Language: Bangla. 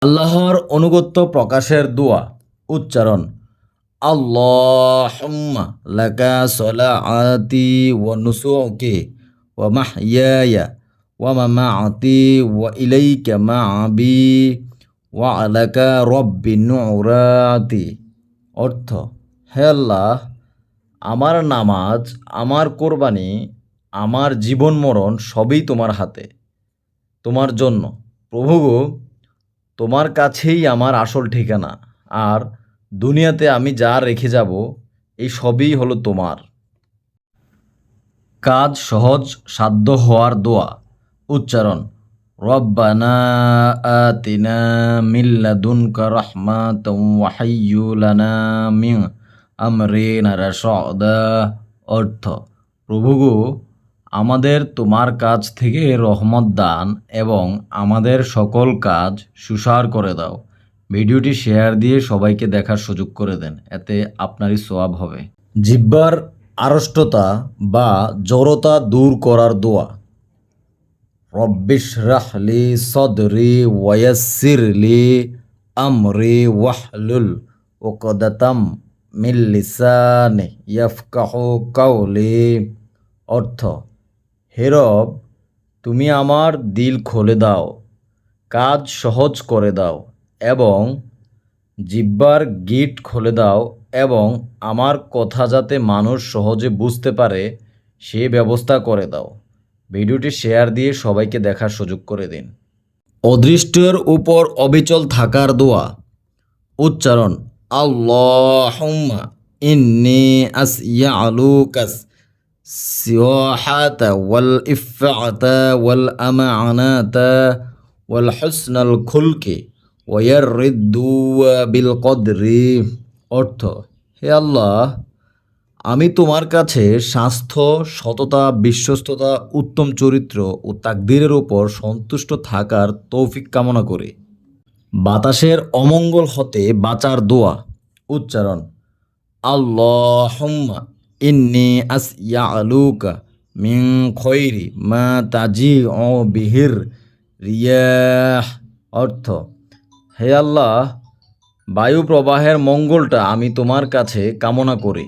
আল্লাহর অনুগত্য প্রকাশের দোয়া উচ্চারণ আল্লাহুম্মা লাকা সলাআতি ওয়া নুসুকি ওয়া মাহইয়ায়া ওয়া মামাতি ওয়া ইলাইকা মাআবি ওয়া আলাকা রব্বি নুরাতি। অর্থ, হে আল্লাহ, আমার নামাজ, আমার কোরবানি, আমার জীবন মরণ সবই তোমার হাতে, তোমার জন্য। প্রভু গো, তোমার কাছেই আমার আসল ঠিকানা, আর দুনিয়াতে আমি যা রেখে যাব এই সবই হলো তোমার। কাজ সহজ সাধ্য হওয়ার দোয়া উচ্চারণ রব্বানা আতিনা মিন লাদুনকা রাহমাতাও ওয়া হাইয়্যু লানা মিন আমরিনা রাশাদা। অর্থ, প্রভু গো, আমাদের তোমার কাছ থেকে রহমত দান এবং আমাদের সকল কাজ সুসার করে দাও। ভিডিওটি শেয়ার দিয়ে সবাইকে দেখার সুযোগ করে দেন, এতে আপনারই সওয়াব হবে। জিহ্বার আড়ষ্টতা বা জড়তা দূর করার দোয়া রব্বিশরাহ লি সদরি ওয়ায়াসসির লি আমরি ওয়াহলুল উকদাতাম মিন লিসানি ইয়াফকাহু কাওলি। অর্থ, হে রব, তুমি আমার দিল খুলে দাও, কাজ সহজ করে দাও এবং জিহ্বার গিঁট খুলে দাও এবং আমার কথা যাতে মানুষ সহজে বুঝতে পারে সে ব্যবস্থা করে দাও। ভিডিওটি শেয়ার দিয়ে সবাইকে দেখার সুযোগ করে দিন। অদৃষ্টের উপর অবিচল থাকার দোয়া উচ্চারণ আল্লাহুম্মা ইন্নী আস'য়ালুকাস সিওহাতা ওয়াল ইফআতা ওয়াল আমানাতা ওয়াল হুসনাল খুলকি ওয়ার রিদ্দু বিল কদরি। অর্থ, হে আল্লাহ, আমি তোমার কাছে স্বাস্থ্য, সততা, বিশ্বস্ততা, উত্তম চরিত্র ও তাকদীরের উপর সন্তুষ্ট থাকার তৌফিক কামনা করি। বাতাসের অমঙ্গল হতে বাঁচার দোয়া উচ্চারণ আল্লাহুম্মা ইন্নী আস'য়ালুকা মিন খৈরি মা তাজিউ বিহির রিয়াহ। অর্থ, হে আল্লাহ, বায়ু প্রবাহের মঙ্গলটা আমি তোমার কাছে কামনা করি